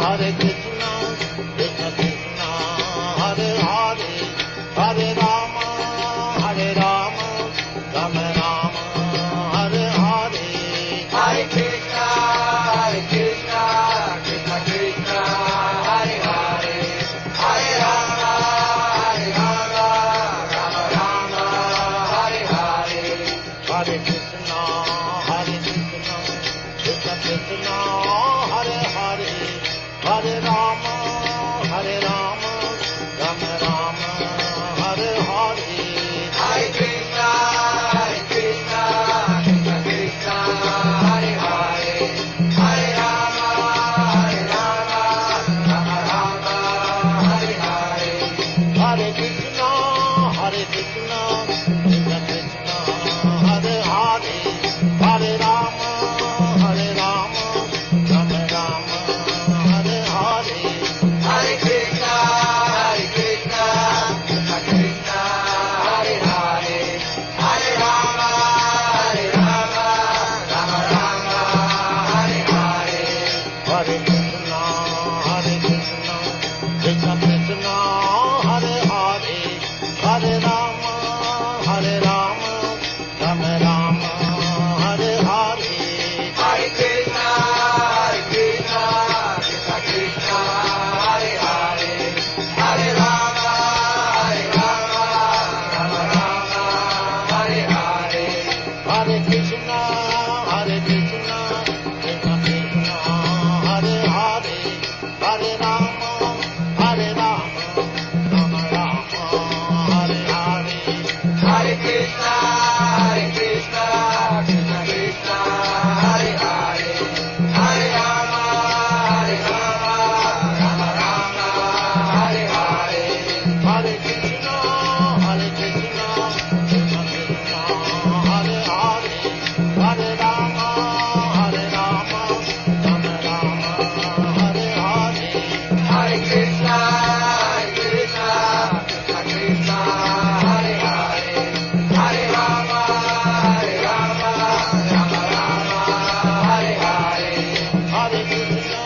Hare Krishna, Krishna Krishna, Hare Hare, Hare Rama, Rama Rama, Hare Hare. Hare Krishna, Krishna Krishna, Hare Hare, Hare Rama, Rama Rama, Hare Hare. Hare Krishna, Krishna Krishna, Hare Hare, Hare Rama, Rama Rama, Hare Hare. Hare Krishna, Krishna Krishna, Hare Hare, Hare Rama, Rama Rama, Hare Hare. Hare Krishna, Krishna Krishna, Hare Hare, Hare Rama, Rama Rama, Hare Hare. Hare Krishna, Krishna Krishna, Hare Hare, Hare Rama, Rama Rama, Hare Hare. Hare Krishna, Krishna Krishna, Hare Hare, Hare Rama, Rama Rama, Hare Hare. Hare Krishna, Krishna Krishna, Hare Hare, Hare Rama, Rama Rama, Hare Hare. Hare Krishna, Krishna Krishna, Hare Hare, Hare Rama, Rama Rama, Hare Hare. Hare Krishna, Krishna Krishna, Hare Hare, Hare Rama, Rama Rama, Hare Hare. Hare Krishna, Krishna Krishna, Hare Hare, Hare Rama, Rama Rama, Hare Hare. Hare Krishna, Krishna Krishna, Hare Hare, Hare Rama, Rama Rama, Hare Hare. Hare Krishna, Krishna Krishna, Hare Hare, Hare Rama, Rama Rama, Hare Hare. Hare Krishna,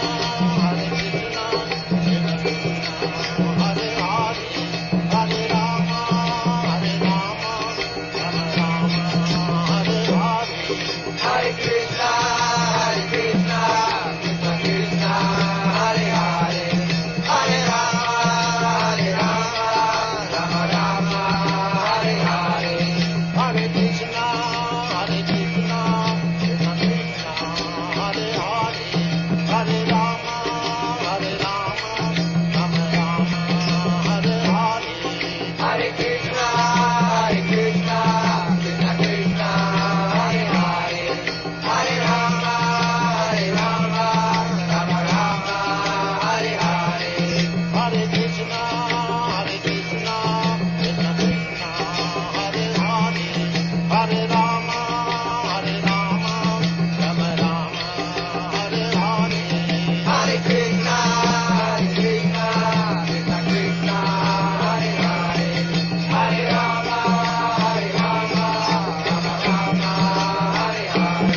Krishna Krishna, Hare Hare, Hare Rama, Rama Rama, Hare Hare. Hare Krishna, Krishna Krishna, Hare Hare, Hare Rama, Rama Rama, Hare Hare. Hare Krishna, Krishna Krishna, Hare Hare, Hare Rama, Rama Rama, Hare Hare. Hare Krishna, Krishna Krishna, Hare Hare, Hare Rama, Rama Rama, Hare Hare. Hare Krishna, Krishna Krishna, Hare Hare, Hare Rama, Rama Rama, Hare Hare.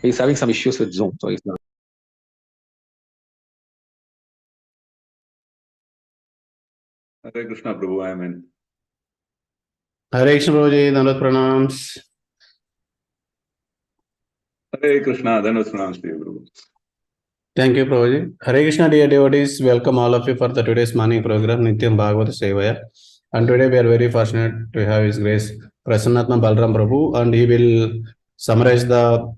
He's having some issues with Zoom, so he's not. Hare Krishna, Prabhu, I am in. Hare Krishna, Prabhuji, Dandavat Pranams. Hare Krishna, Dandavat Pranams to you, Prabhu. Thank you, Prabhuji. Hare Krishna, dear devotees. Welcome all of you for the today's morning program, Nityam Bhagavatha Sevaya. And today we are very fortunate to have His Grace Prasannatma Balaram Prabhu, and he will summarize the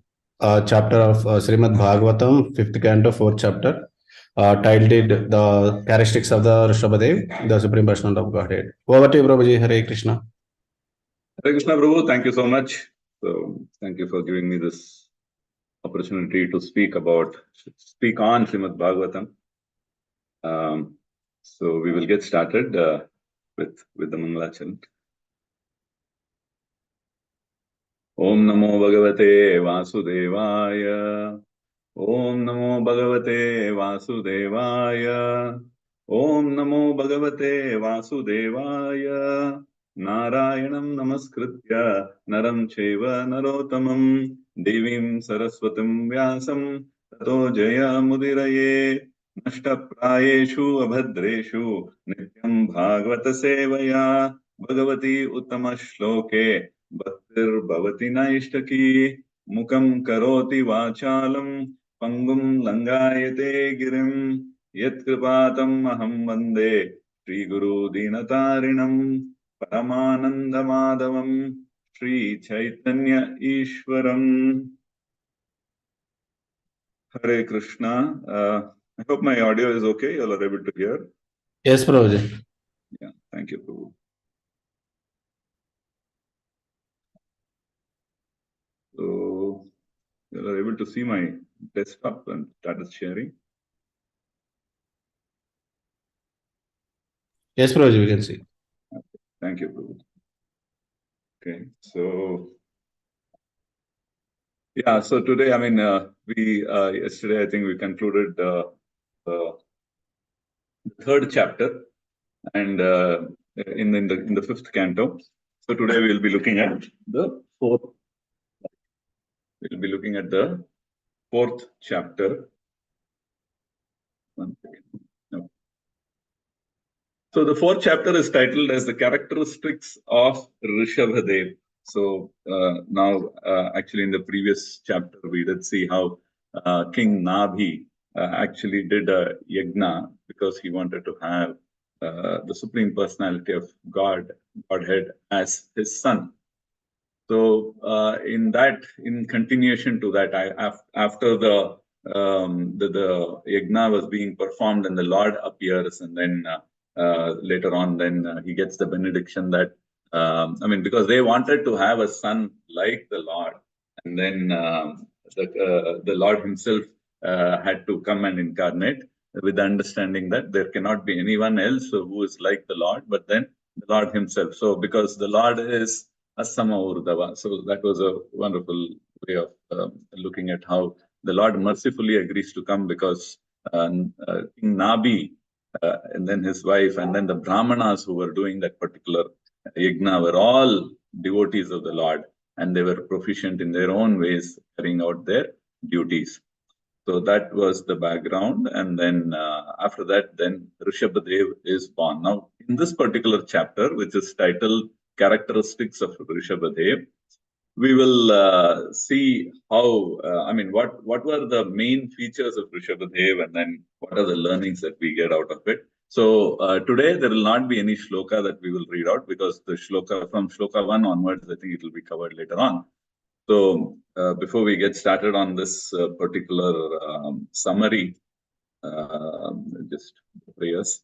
chapter of Srimad Bhagavatam, 5th canto, 4th chapter, titled The Characteristics of the Rishabhadev, the Supreme Personality of Godhead. Over to you, Prabhuji. Hare Krishna. Hare Krishna, Prabhu. Thank you so much. So, thank you for giving me this opportunity to speak on Srimad Bhagavatam. So we will get started with the Mangalachan. Om Namo Bhagavate Vasudevaya. Om Namo Bhagavate Vasudevaya. Om Namo Bhagavate Vasudevaya. नारायणं नमस्कृत्य नरं चैव नरोत्तमं देवीं सरस्वतीं व्यासं ततो जयमुदीरये नष्टप्रायेषु अभद्रेषु नित्यं भागवत सेवया भगवती उत्तमश्लोके भक्तिर्भवति नैष्टकी मुखं करोति वाचालं पंगुं लंगायते गिरिं यत्कृपातम् अहं वन्दे श्रीगुरु दीनतारिणं परमानन्दमाधवं Sri Chaitanya ईश्वरम्. Hare Krishna. I hope my audio is okay. You all are able to hear. Yes, Prabhuji. Yeah, thank you, Prabhu. So you all are able to see my desktop and started sharing. Yes, Prabhuji, we can see. Thank you, Prabhu. Okay, so yeah, so today, I mean, yesterday I think we concluded the third chapter, and in the fifth canto. So today we will be looking at the fourth. We'll be looking at the fourth chapter. One second. No. So the fourth chapter is titled as the characteristics of Rishabhadev. So now, actually, in the previous chapter, we did see how King Nabhi actually did a yagna because he wanted to have the Supreme Personality of Godhead as his son. So in continuation to that, after the yagna was being performed and the Lord appears, and then later on, then he gets the benediction that I mean, because they wanted to have a son like the Lord, and then the Lord himself had to come and incarnate with the understanding that there cannot be anyone else who is like the Lord, but then the Lord himself. So because the Lord is Asama Urdava. So that was a wonderful way of looking at how the Lord mercifully agrees to come because King Nabi and then his wife and then the Brahmanas who were doing that particular yagna were all devotees of the Lord, and they were proficient in their own ways carrying out their duties. So that was the background, and then after that, then Rishabhadev is born. Now, in this particular chapter, which is titled Characteristics of Rishabhadev, we will see how, I mean, what were the main features of Rishabhadev, and then what are the learnings that we get out of it. So today, there will not be any shloka that we will read out because the shloka from shloka 1 onwards, I think it will be covered later on. So before we get started on this particular summary, just prayers.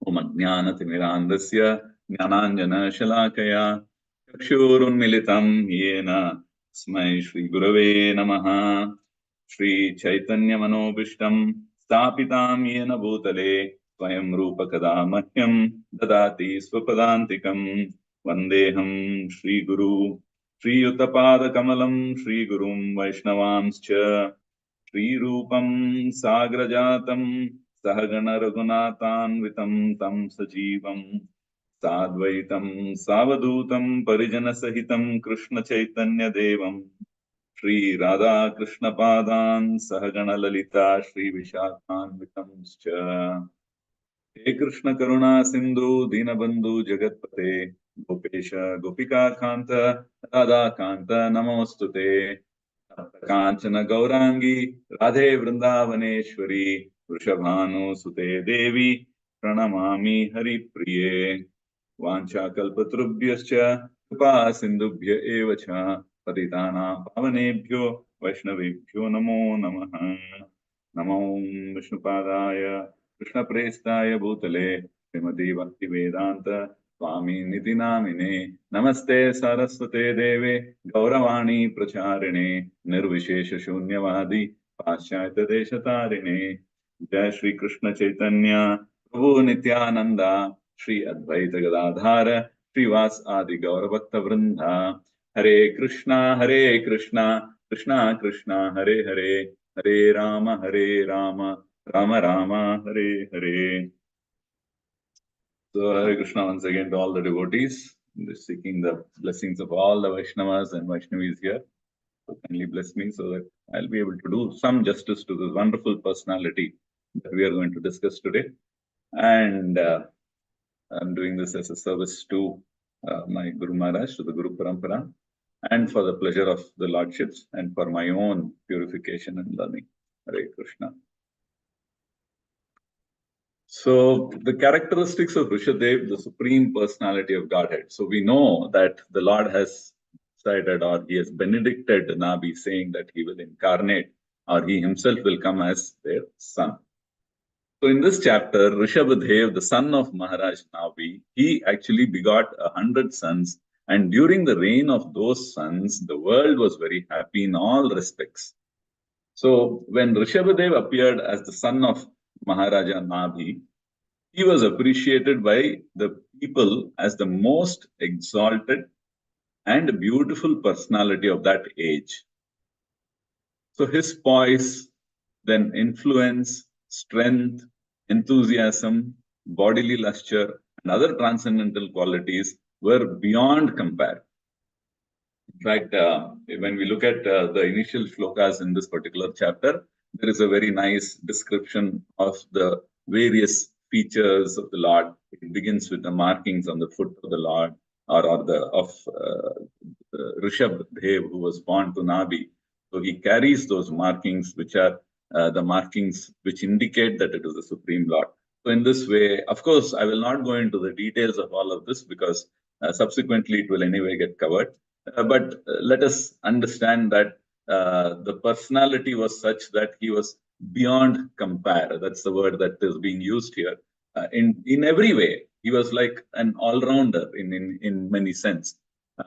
Om Ajnanatimirandasya Jnananjana Shalakaya Chakshurunmilitam Yena Tasmai Shri Gurave Namaha Shri Chaitanya Manobishtam Stapitam Yena Bhutale Swayam Rupakada Mahyam Dadati Swapadantikam Vandeham Shri Guru Shri Uttapada Kamalam Shri Gurum Vaishnavamscha Shri Rupam Sagrajatam Sahagana Raghunathanvitam Tam Sajivam Sadvaitam Savadutam Parijana Sahitam Krishna Chaitanya Devam Shri Radha Krishna Padan Sahagana Lalita Shri Vishakhanvitamscha He Krishna Karuna Sindhu Dinabandhu Jagatpate Gopesha Gopika Kanta Radha Kanta Namostute Kanchana Gaurangi Radhe Vrindavaneshwari Vrishabhanu Sute Devi Pranamami Hari Priye Vancha Kalpatrubhyascha Kripa Sindhubhya Evacha Patitana Pavanebhyo Vaishnavibhyo Namo Namaha Namo Vishnupadaya Krishna Prestaya Bhutale Srimati Bhakti Vedanta Swami Niti Namine Namaste Saraswate Deve Gauravani Pracharine Nirvishesha Shunyavadi Paschayata Deshatarine Jai Shri Krishna Chaitanya Prabhu Nityananda Shri Advaita Gadadhara Srivas Adi Gauravakta Vrinda Hare Krishna Krishna Krishna Hare Hare Hare Rama Rama Rama Hare Hare. So Hare Krishna once again to all the devotees. seeking the blessings of all the Vaishnavas and Vaishnavis here. So kindly bless me so that I'll be able to do some justice to this wonderful personality that we are going to discuss today. And I'm doing this as a service to my Guru Maharaj, to the Guru Parampara, and for the pleasure of the Lordships and for my own purification and learning. Hare Krishna. So the characteristics of Rishadev, the Supreme Personality of Godhead. So we know that the Lord has decided, or he has benedicted Nabi, saying that he will incarnate, or he himself will come as their son. So in this chapter, Rishabhadev, the son of Maharaj Nabi, he actually begot 100 sons. And during the reign of those sons, the world was very happy in all respects. So when Rishabhadev appeared as the son of Maharaja Nabi, he was appreciated by the people as the most exalted and beautiful personality of that age. So his poise, then influence, strength, enthusiasm, bodily lustre, and other transcendental qualities were beyond compare. In fact, when we look at the initial shlokas in this particular chapter, there is a very nice description of the various features of the Lord. It begins with the markings on the foot of the Lord, or of Rishabhadev, who was born to Nabi. So he carries those markings, which are the markings which indicate that it is the Supreme Lord. So in this way, of course, I will not go into the details of all of this because subsequently it will anyway get covered. But let us understand that the personality was such that he was beyond compare. That's the word that is being used here. In every way, he was like an all-rounder in many sense. He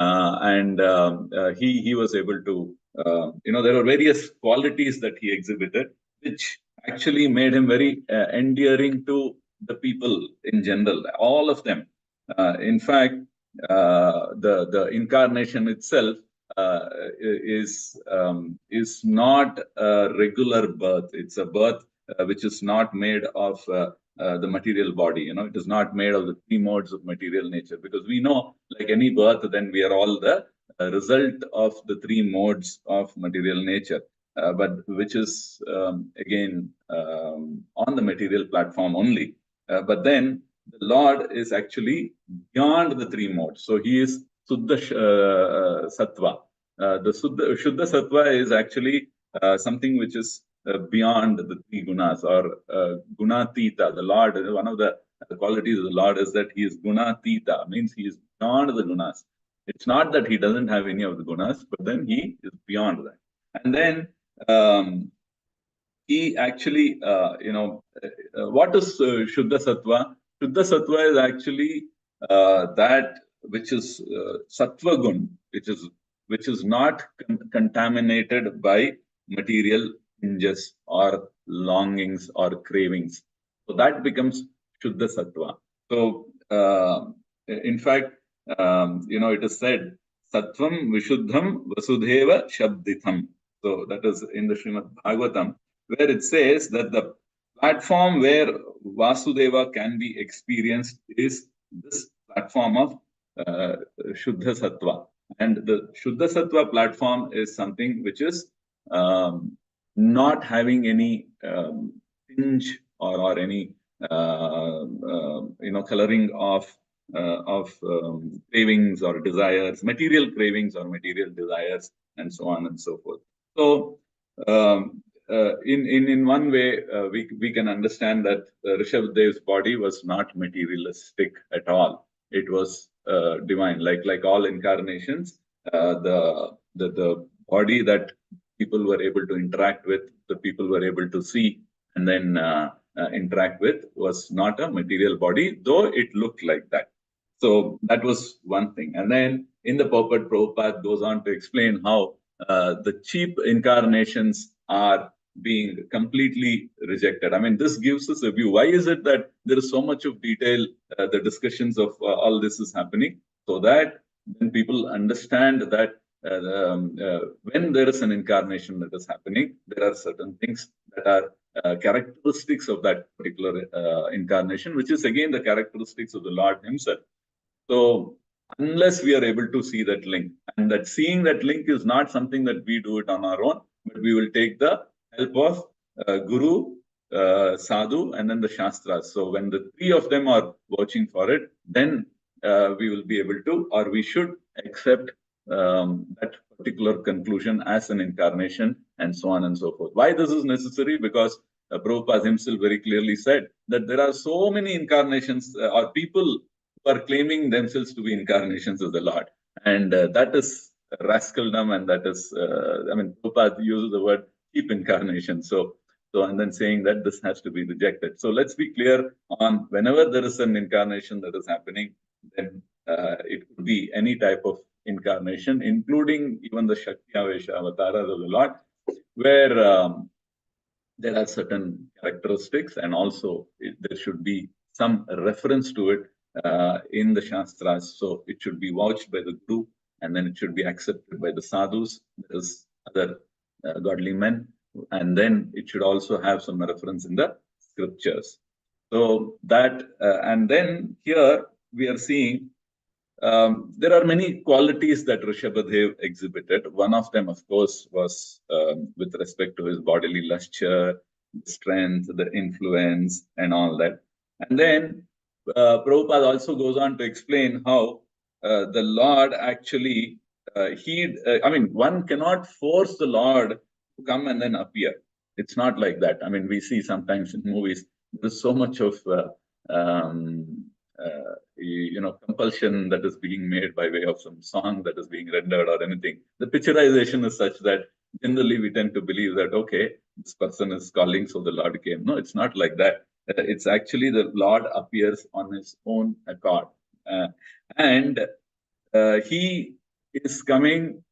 was able to, there were various qualities that he exhibited, which actually made him very endearing to the people in general, all of them. In fact, the incarnation itself is not a regular birth. It's a birth which is not made of the material body. It is not made of the three modes of material nature, because we know, like any birth, then we are all the result of the three modes of material nature, but which is again on the material platform only. But then the Lord is actually beyond the three modes. So he is Suddha Sattva. The Shuddha Sattva is actually something which is beyond the three gunas, or Gunatita. The Lord, one of the qualities of the Lord is that he is Gunatita, means he is beyond the gunas. It's not that he doesn't have any of the gunas, but then he is beyond that. And then he actually, what is Shuddha Sattva? Shuddha Sattva is actually that which is Sattva Gun, which is not contaminated by material hinges or longings or cravings. So that becomes Shuddha Sattva. So in fact, it is said, Sattvam Vishuddham Vasudheva Shabditham. So that is in the Srimad Bhagavatam, where it says that the platform where Vasudeva can be experienced is this platform of Shuddha Sattva. And the Shuddha Sattva platform is something which is not having any tinge or any coloring of cravings or desires, material cravings or material desires, and so on and so forth. So in one way, we can understand that Rishabhadev's body was not materialistic at all. It was divine, like all incarnations. The body that people were able to interact with, the people were able to see and then interact with, was not a material body, though it looked like that. So that was one thing. And then in the purport, Prabhupada goes on to explain how the cheap incarnations are being completely rejected. I mean, this gives us a view. Why is it that there is so much of detail, the discussions of all this is happening? So that when people understand that when there is an incarnation that is happening, there are certain things that are characteristics of that particular incarnation, which is again the characteristics of the Lord himself. So unless we are able to see that link. And that seeing that link is not something that we do it on our own, but we will take the help of Guru, Sadhu, and then the Shastras. So when the three of them are watching for it, then we will be able to, or we should accept that particular conclusion as an incarnation, and so on and so forth. Why this is necessary? Because Prabhupada himself very clearly said that there are so many incarnations or people who are claiming themselves to be incarnations of the Lord. And that is rascaldom, and that is, Prabhupada uses the word cheap incarnation. So, and then saying that this has to be rejected. So let's be clear on whenever there is an incarnation that is happening, then it could be any type of incarnation, including even the Shakti Avesha avataras of the Lord, where there are certain characteristics, and also there should be some reference to it in the Shastras. So it should be vouched by the Guru, and then it should be accepted by the sadhus, as other godly men, and then it should also have some reference in the scriptures. So that, and then here we are seeing there are many qualities that Rishabhadev exhibited. One of them, of course, was with respect to his bodily lustre, strength, the influence, and all that. And then Prabhupada also goes on to explain how the Lord actually, one cannot force the Lord to come and then appear. It's not like that. I mean, we see sometimes in movies, there's so much of compulsion that is being made by way of some song that is being rendered or anything. The picturization is such that generally we tend to believe that, okay, this person is calling, so the Lord came. No, it's not like that. It's actually the Lord appears on his own accord. And he is coming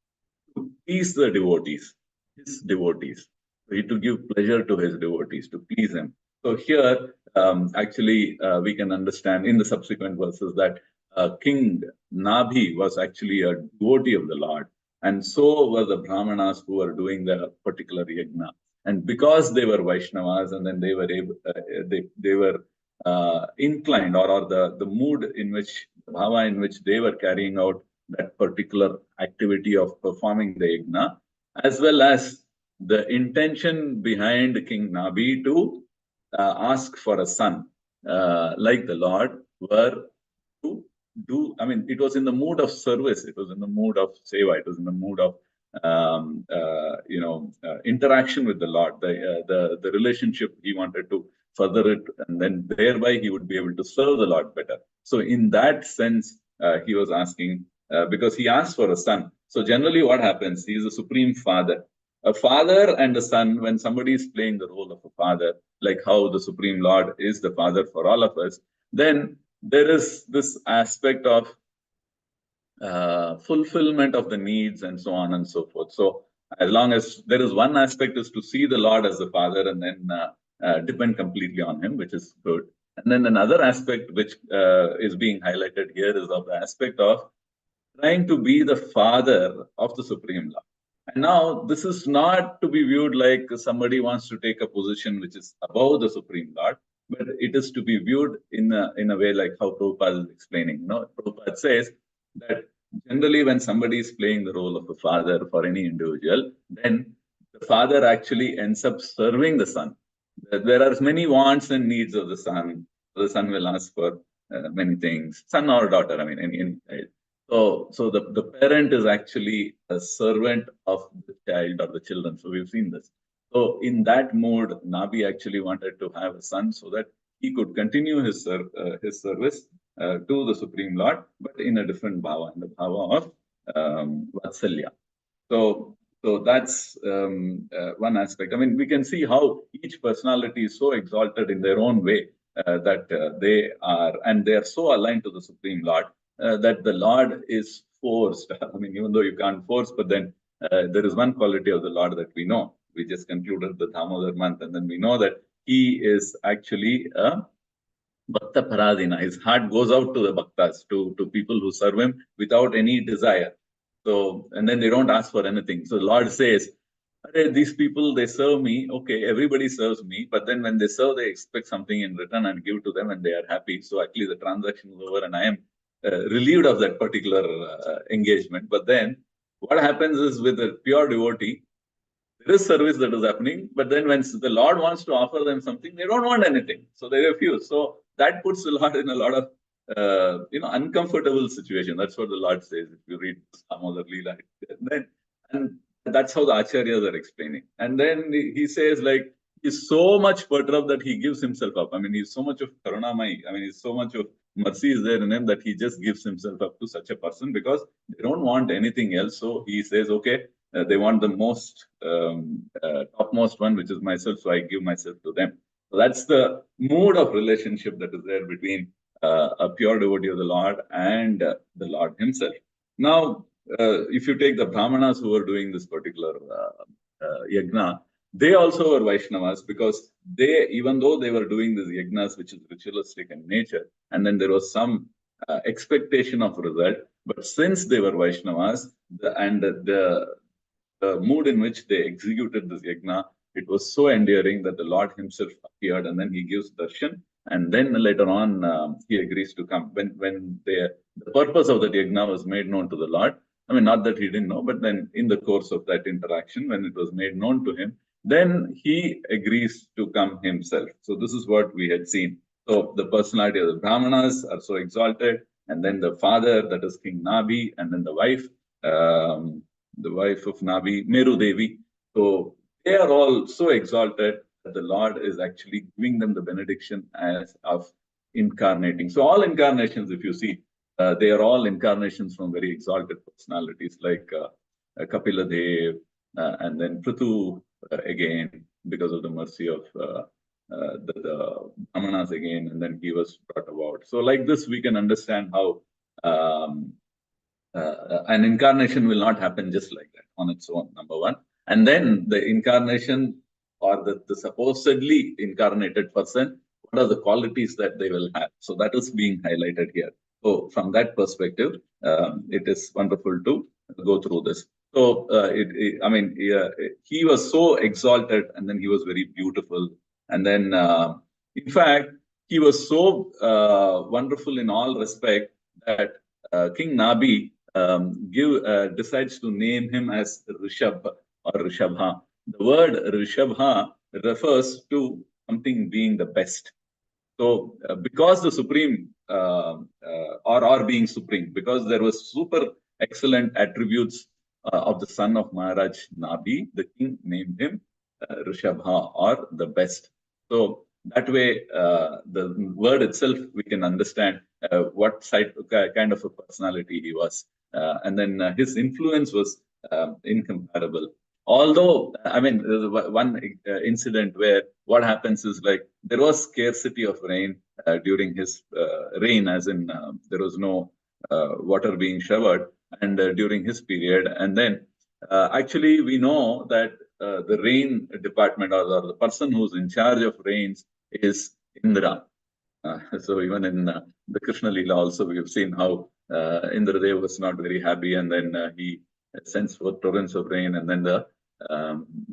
to please the devotees, his devotees, to give pleasure to his devotees, to please him. So here, we can understand in the subsequent verses that King Nabhi was actually a devotee of the Lord, and so were the Brahmanas who were doing the particular yajna. And because they were Vaishnavas, and then they were able, they were inclined, or the mood in which, the bhava in which they were carrying out that particular activity of performing the yajna, as well as the intention behind King Nabhi to ask for a son, like the Lord, were to do. I mean, it was in the mood of service. It was in the mood of seva. It was in the mood of interaction with the Lord. The relationship, he wanted to further it, and then thereby he would be able to serve the Lord better. So in that sense, he was asking because he asked for a son. So generally, what happens? He is a supreme father. A father and a son, when somebody is playing the role of a father, like how the Supreme Lord is the father for all of us, then there is this aspect of fulfillment of the needs and so on and so forth. So as long as there is one aspect is to see the Lord as the father and then depend completely on him, which is good. And then another aspect which is being highlighted here is of the aspect of trying to be the father of the Supreme Lord. And now this is not to be viewed like somebody wants to take a position which is above the Supreme Lord, but it is to be viewed in a way like how Prabhupada is explaining. Prabhupada says that generally when somebody is playing the role of a father for any individual, then the father actually ends up serving the son. There are many wants and needs of the son. The son will ask for many things, son or daughter, I mean, any child. So the parent is actually a servant of the child or the children. So we've seen this. So in that mode, Nabhi actually wanted to have a son so that he could continue his service to the Supreme Lord, but in a different bhava, in the bhava of Vatsalya. So that's one aspect. I mean, we can see how each personality is so exalted in their own way that they are so aligned to the Supreme Lord. That the Lord is forced. I mean, even though you can't force, but then there is one quality of the Lord that we know. We just concluded the Damodar month, and then we know that he is actually a Bhakta Paradina. His heart goes out to the Bhaktas, to people who serve him without any desire. So, and then they don't ask for anything. So the Lord says, these people, they serve me. Okay, everybody serves me. But then when they serve, they expect something in return and give to them and they are happy. So actually the transaction is over and I am relieved of that particular engagement. But then what happens is with a pure devotee, there is service that is happening, but then when the Lord wants to offer them something, they don't want anything, so they refuse. So that puts the Lord in a lot of uncomfortable situation. That's what the Lord says if you read some other Leela. And that's how the acharyas are explaining. And then he says like he's so much perturbed that he gives himself up. I mean, he's so much of karunamai. I mean, he's so much of mercy is there in him that he just gives himself up to such a person because they don't want anything else. So he says, okay. They want the most topmost one, which is myself, so I give myself to them. So that's the mood of relationship that is there between a pure devotee of the Lord and the Lord himself. Now, if you take the Brahmanas who were doing this particular yajna, they also were Vaishnavas because they, even though they were doing these yajnas, which is ritualistic in nature, and then there was some expectation of result, but since they were Vaishnavas, the mood in which they executed this yajna, it was so endearing that the Lord himself appeared and then he gives darshan. And then later on, he agrees to come. When the purpose of that yajna was made known to the Lord, I mean, not that he didn't know, but then in the course of that interaction, when it was made known to him, then he agrees to come himself. So this is what we had seen. So the personality of the Brahmanas are so exalted, and then the father, that is King Nabi, and then the wife of Nabi, Meru Devi. So they are all so exalted that the Lord is actually giving them the benediction as of incarnating. So all incarnations, if you see, they are all incarnations from very exalted personalities like Kapila Dev and then Prithu again, because of the mercy of the Brahmanas again, and then he was brought about. So like this, we can understand how an incarnation will not happen just like that on its own, number one. And then the incarnation or the supposedly incarnated person, what are the qualities that they will have? So that is being highlighted here. So from that perspective, it is wonderful to go through this. So, he was so exalted and then he was very beautiful. And then, in fact, he was so wonderful in all respect that King Nabi decides to name him as Rishabh or Rishabha. The word Rishabha refers to something being the best. So, because the supreme or being supreme, because there was super excellent attributes of the son of Maharaj Nabi, the king named him Rishabha or the best. So that way, the word itself, we can understand what kind of a personality he was. And then his influence was incomparable. Although, I mean, there's one incident where what happens is like there was scarcity of rain during his reign, as in there was no water being showered, and during his period. And then actually, we know that the rain department or the person who's in charge of rains is Indra. So even in the Krishna Leela also, we have seen how Indradev was not very happy, and then he sends forth torrents of rain, and then the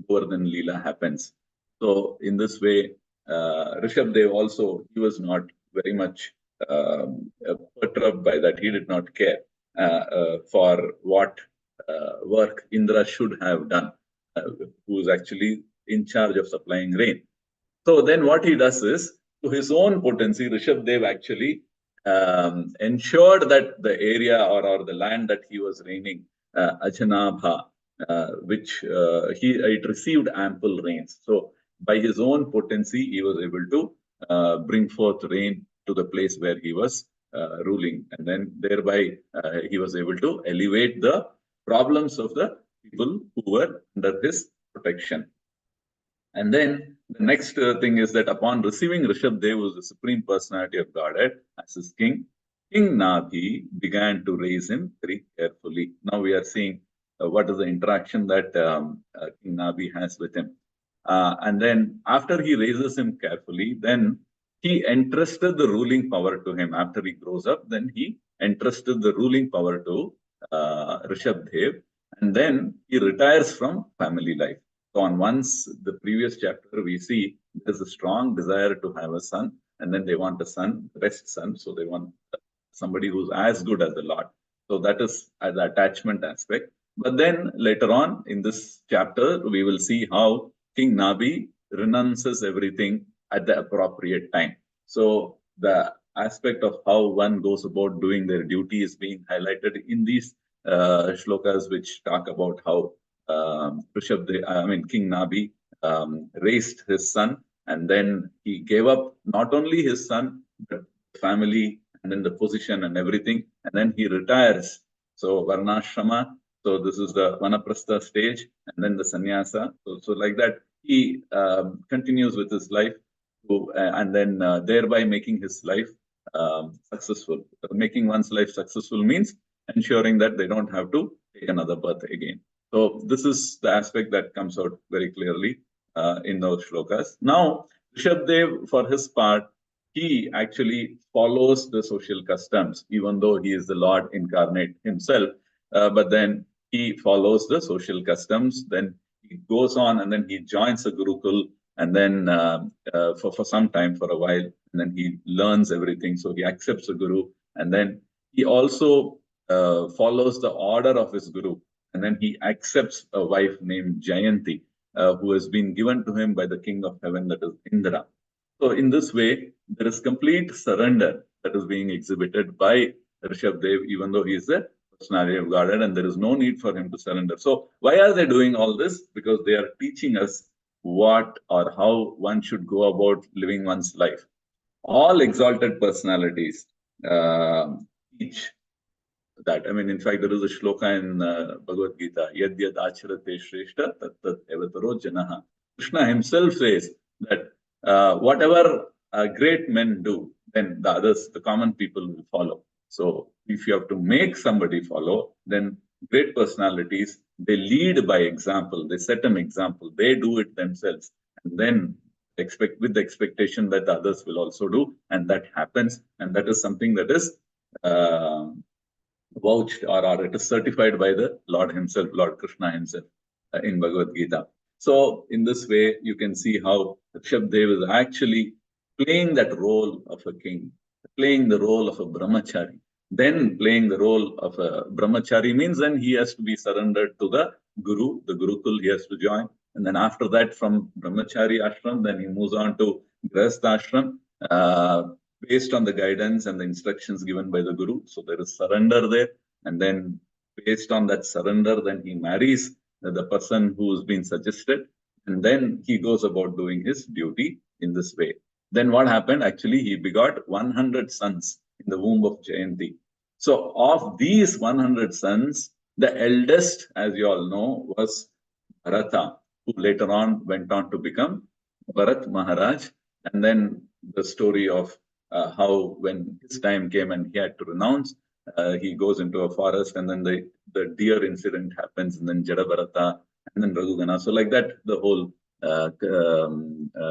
Govardhan Leela happens. So in this way, Rishabdev also, he was not very much perturbed by that. He did not care for what work Indra should have done, who is actually in charge of supplying rain. So then what he does is, to his own potency, Rishabdev actually ensured that the area or the land that he was reigning, Ajanabha, which it received ample rains. So by his own potency, he was able to bring forth rain to the place where he was ruling, and then thereby he was able to alleviate the problems of the people who were under his protection. And then the next thing is that upon receiving Rishabdev, who was the supreme personality of Godhead, as his king, King Nabi began to raise him very carefully. Now we are seeing what is the interaction that King Nabi has with him. And then after he raises him carefully, then he entrusted the ruling power to him. After he grows up, then he entrusted the ruling power to Rishabdev, and then he retires from family life. So on the previous chapter, we see there's a strong desire to have a son, and then they want a son, the best son, so they want a somebody who's as good as the Lord. So that is the attachment aspect. But then later on in this chapter, we will see how King Nabi renounces everything at the appropriate time. So the aspect of how one goes about doing their duty is being highlighted in these shlokas, which talk about how King Nabi raised his son, and then he gave up not only his son, but family, and then the position and everything, and then he retires. So Varnashrama, so this is the Vanaprastha stage, and then the Sannyasa. So like that, he continues with his life, and then thereby making his life successful. Making one's life successful means ensuring that they don't have to take another birth again. So this is the aspect that comes out very clearly in those shlokas. Now, Rishabdev, for his part, he actually follows the social customs, even though he is the Lord incarnate himself. But then he follows the social customs. Then he goes on, and then he joins a Gurukul, and then for some time, for a while, and then he learns everything. So he accepts a Guru, and then he also follows the order of his Guru, and then he accepts a wife named Jayanti, who has been given to him by the king of heaven, that is Indra. So in this way, there is complete surrender that is being exhibited by Rishabdev, even though he is the personality of Godhead, and there is no need for him to surrender. So why are they doing all this? Because they are teaching us what or how one should go about living one's life. All exalted personalities teach that. I mean, in fact, there is a shloka in Bhagavad Gita, Yad Yad Acharate Shreshta Tat Tat Evataro Janaha. Krishna himself says that whatever great men do, then the others, the common people, will follow. So if you have to make somebody follow, then great personalities, they lead by example, they set an example, they do it themselves, and then with the expectation that the others will also do, and that happens, and that is something that is vouched or it is certified by the Lord himself, Lord Krishna himself, in Bhagavad Gita. So in this way, you can see how Rishabdev is actually playing that role of a king, playing the role of a brahmachari. Then playing the role of a brahmachari means then he has to be surrendered to the Guru, the Gurukul he has to join. And then after that, from brahmachari ashram, then he moves on to grihastha ashram, based on the guidance and the instructions given by the Guru. So there is surrender there. And then based on that surrender, then he marries the person who has been suggested. And then he goes about doing his duty in this way. Then what happened? Actually, he begot 100 sons in the womb of Jayanti. So of these 100 sons, the eldest, as you all know, was Bharata, who later on went on to become Bharat Maharaj. And then the story of how when his time came and he had to renounce, he goes into a forest, and then the deer incident happens, and then Jada Bharata, and then Raghugana. So like that, the whole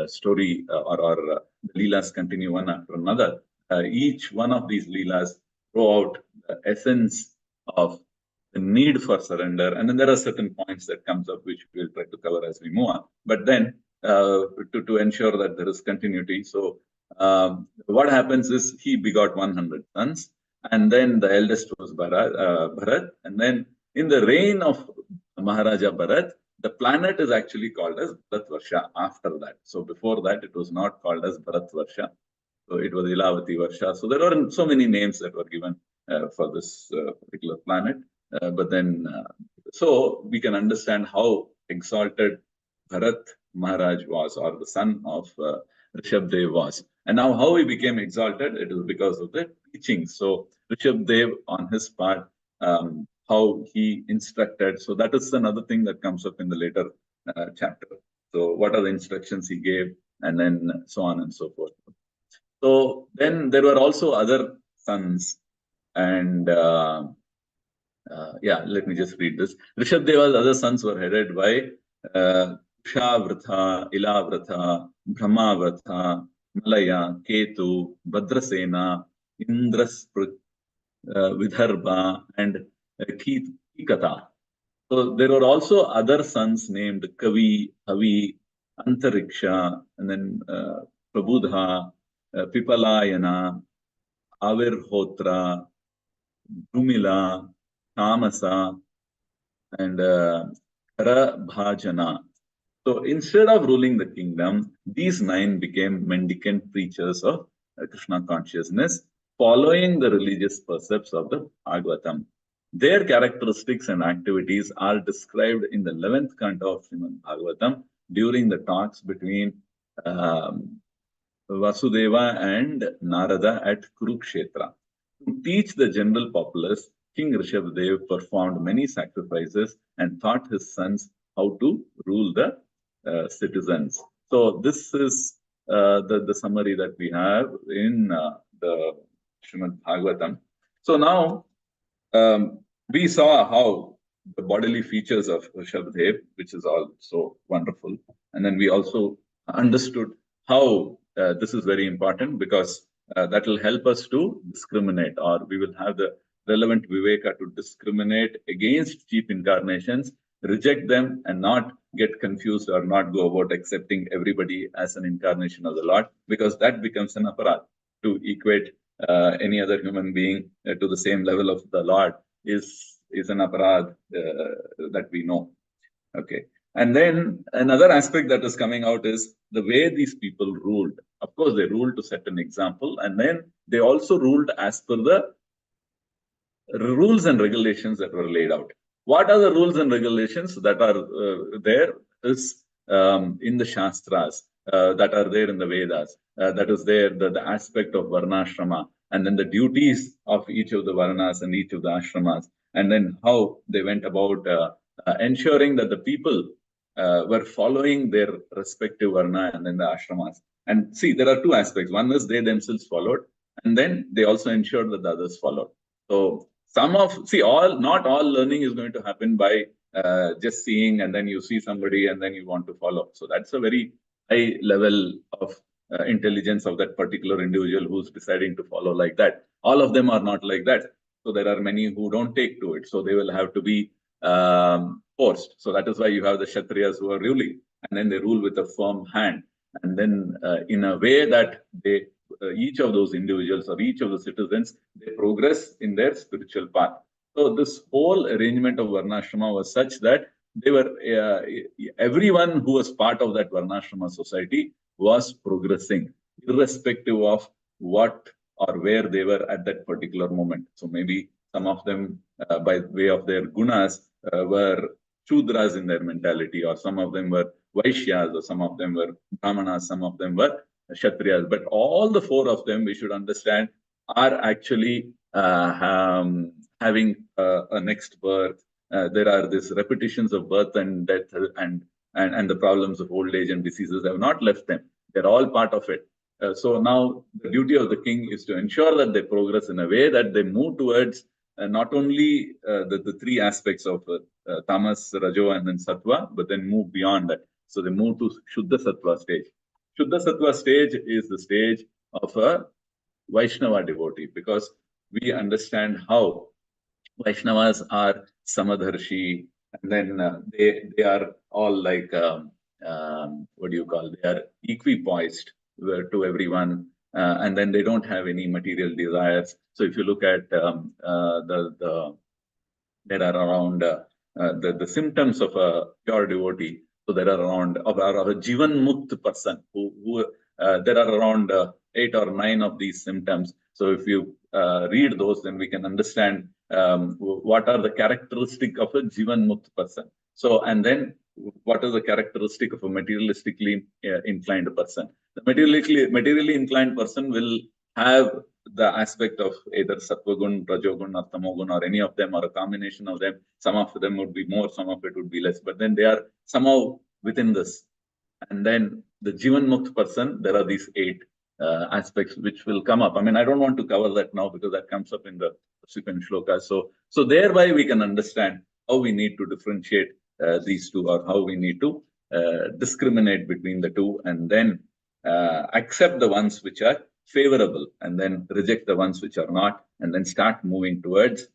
story or the Leelas continue one after another. Each one of these Leelas throw out the essence of the need for surrender. And then there are certain points that comes up, which we'll try to cover as we move on. But then to ensure that there is continuity. So what happens is he begot 100 sons, and then the eldest was Bharat. And then in the reign of Maharaja Bharat, the planet is actually called as Bharatvarsha after that. So before that, it was not called as Bharatvarsha. So it was Ilavati Varsha. So there are so many names that were given for this particular planet. But then, so we can understand how exalted Bharat Maharaj was, or the son of Rishabdev was. And now how he became exalted, it is because of the teaching. So Rishabdev on his part, how he instructed. So that is another thing that comes up in the later chapter. So what are the instructions he gave, and then so on and so forth. So then there were also other sons, and let me just read this. Rishabdeva's other sons were headed by Kushavratha, Ilavratha, Brahmavratha, Malaya, Ketu, Bhadrasena, Indrasprit, Vidarbha, and Kikata. So there were also other sons named Kavi, Havi, Antariksha, and then Prabudha, Pipalayana, Avirhotra, Drumila, Tamasa, and Karabhajana. So instead of ruling the kingdom, these 9 became mendicant preachers of Krishna consciousness, following the religious precepts of the Bhagavatam. Their characteristics and activities are described in the 11th canto of Srimad Bhagavatam during the talks between Vasudeva and Narada at Kurukshetra. To teach the general populace, King Rishabhdev performed many sacrifices and taught his sons how to rule the citizens. So this is the summary that we have in the Srimad Bhagavatam. So now we saw how the bodily features of Rishabhdev, which is all so wonderful, and then we also understood how this is very important because that will help us to discriminate, or we will have the relevant viveka to discriminate against cheap incarnations, reject them, and not get confused or not go about accepting everybody as an incarnation of the Lord, because that becomes an aparad. To equate any other human being to the same level of the Lord is an aparad that we know. Okay. And then another aspect that is coming out is the way these people ruled. Of course, they ruled to set an example, and then they also ruled as per the rules and regulations that were laid out. What are the rules and regulations that are there is in the Shastras, that are there in the Vedas, that is there, the aspect of Varnashrama, and then the duties of each of the Varnas and each of the Ashramas, and then how they went about ensuring that the people were following their respective Varna and then the Ashramas. And see, there are 2 aspects. One is they themselves followed, and then they also ensured that the others followed. So not all learning is going to happen by just seeing and then you see somebody and then you want to follow. So that's a very high level of intelligence of that particular individual who's deciding to follow like that. All of them are not like that. So there are many who don't take to it. So they will have to be forced. So that is why you have the Kshatriyas who are ruling, and then they rule with a firm hand. And then in a way that they each of those individuals or each of the citizens, they progress in their spiritual path. So this whole arrangement of Varnashrama was such that they were everyone who was part of that Varnashrama society was progressing, irrespective of what or where they were at that particular moment. So maybe some of them, by way of their gunas, were Shudras in their mentality, or some of them were Vaishyas, or some of them were Brahmanas, some of them were Kshatriyas. But all the 4 of them, we should understand, are actually having a next birth. There are these repetitions of birth and death, and the problems of old age and diseases have not left them. They're all part of it. So now the duty of the king is to ensure that they progress in a way that they move towards not only the 3 aspects of tamas, rajo, and then sattva, but then move beyond that. So they move to Shuddha Sattva stage. Shuddha Sattva stage is the stage of a Vaishnava devotee, because we understand how Vaishnavas are Samadharshi, and then they are all like, what do you call, they are equipoised to everyone, and then they don't have any material desires. So if you look at there are around the symptoms of a pure devotee. So there are around of a Jivan Mukt person who there are around 8 or 9 of these symptoms. So if you read those, then we can understand what are the characteristic of a Jivan Mukt person. So, and then what is the characteristic of a materialistically inclined person? The materially inclined person will have the aspect of either Sattvagun, Rajogun, or Tamogun, or any of them, or a combination of them. Some of them would be more, some of it would be less, but then they are somehow within this. And then the Jivan Mukt person, there are these 8 aspects which will come up. I mean, I don't want to cover that now because that comes up in the subsequent shlokas. So thereby we can understand how we need to differentiate these 2, or how we need to discriminate between the 2, and then accept the ones which are favorable, and then reject the ones which are not, and then start moving towards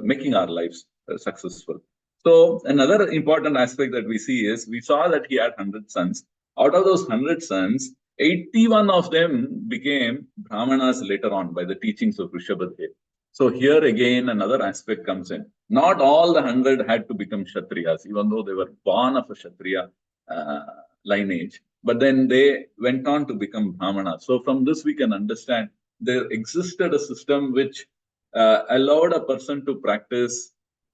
making our lives successful. So another important aspect that we see is, we saw that he had 100 sons. Out of those 100 sons, 81 of them became Brahmanas later on by the teachings of Rishabhadeva. So here again, another aspect comes in. Not all the 100 had to become Kshatriyas, even though they were born of a Kshatriya lineage. But then they went on to become Brahmanas. So from this we can understand there existed a system which allowed a person to practice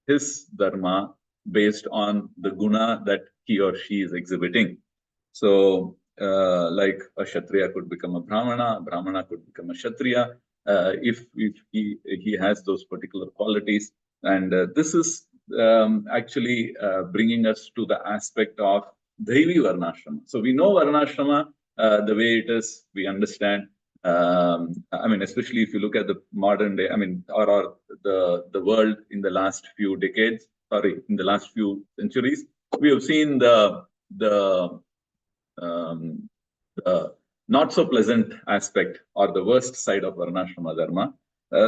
his dharma based on the guna that he or she is exhibiting. So like a Kshatriya could become a Brahmana could become a Kshatriya if he has those particular qualities. And this is actually bringing us to the aspect of Devi Varnashrama. So we know Varnashrama the way it is, we understand. I mean, especially if you look at the modern day, I mean, or the world in the last few decades, in the last few centuries, we have seen the not so pleasant aspect or the worst side of Varnashrama Dharma.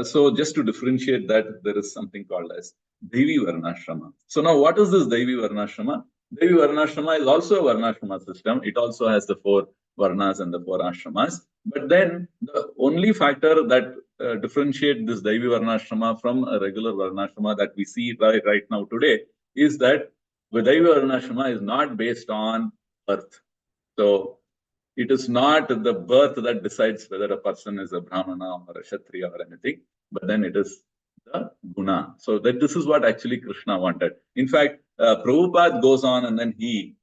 So just to differentiate that, there is something called as Devi Varnashrama. So now what is this Devi Varnashrama? Devi Varnashrama is also a Varnashrama system. It also has the 4 Varnas and the 4 Ashramas. But then the only factor that differentiate this Devi Varnashrama from a regular Varnashrama that we see right now today is that the Devi Varnashrama is not based on birth. So it is not the birth that decides whether a person is a Brahmana or a Kshatriya or anything, but then it is the guna. So that this is what actually Krishna wanted. In fact, Prabhupada goes on and then he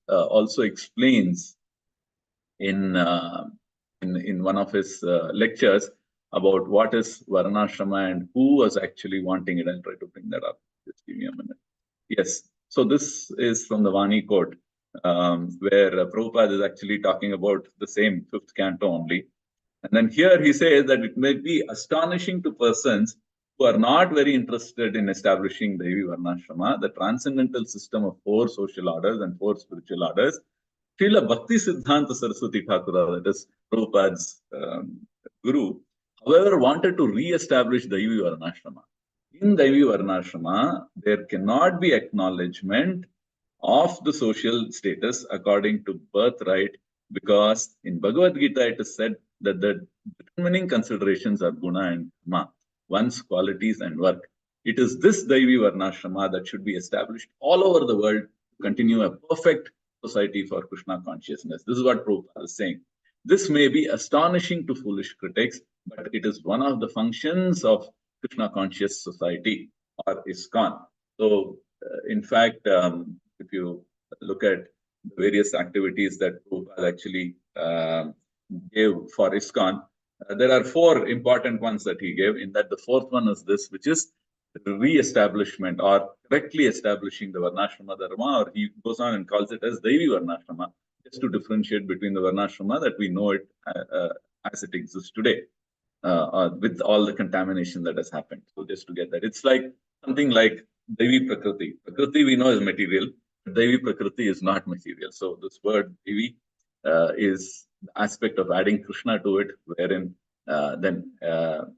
also explains in one of his lectures about what is Varnashrama and who was actually wanting it. I'll try to bring that up. Just give me a minute. Yes. So this is from the Vani quote, where Prabhupada is actually talking about the same 5th canto only. And then here he says that it may be astonishing to persons who are not very interested in establishing Devi Varnashrama, the transcendental system of 4 social orders and 4 spiritual orders. Srila Bhakti Siddhanta Saraswati Thakura, that is Prabhupada's guru, however, wanted to re-establish Devi Varnashrama. In Devi Varnashrama, there cannot be acknowledgement of the social status according to birthright, because in Bhagavad Gita it is said that the determining considerations are guna and dharma, one's qualities and work. It is this Devi Varnashrama that should be established all over the world to continue a perfect society for Krishna consciousness. This is what Prabhupada is saying. This may be astonishing to foolish critics, but it is one of the functions of Krishna conscious society or ISKCON. So, in fact, if you look at the various activities that Prabhupada actually gave for ISKCON, there are 4 important ones that he gave. In that, the 4th one is this, which is re-establishment or correctly establishing the Varnashrama Dharma, or he goes on and calls it as Devi Varnashrama, just to differentiate between the Varnashrama that we know it as it exists today, with all the contamination that has happened. So just to get that, it's like something like Devi Prakriti. Prakriti we know is material, but Devi Prakriti is not material. So this word Devi is the aspect of adding Krishna to it, wherein then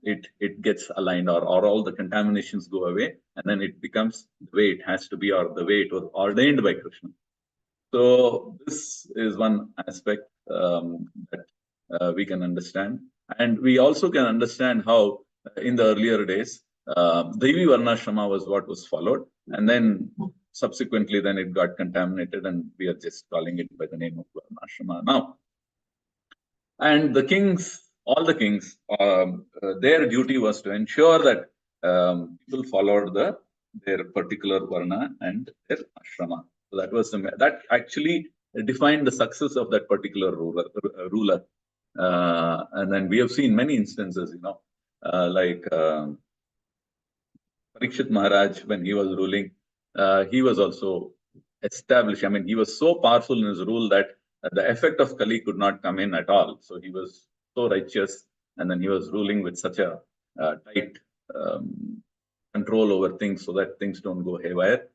it gets aligned, or all the contaminations go away, and then it becomes the way it has to be, or the way it was ordained by Krishna. So this is one aspect that we can understand. And we also can understand how in the earlier days, Devi Varnashrama was what was followed. And then subsequently, then it got contaminated, and we are just calling it by the name of Varnashrama now. And the kings, all the kings, their duty was to ensure that people followed their particular Varna and their Ashrama. So that was that actually defined the success of that particular ruler. And then we have seen many instances, like Parikshit Maharaj, when he was ruling, he was also established. I mean, he was so powerful in his rule that the effect of Kali could not come in at all. So he was so righteous, and then he was ruling with such a tight control over things, so that things don't go haywire,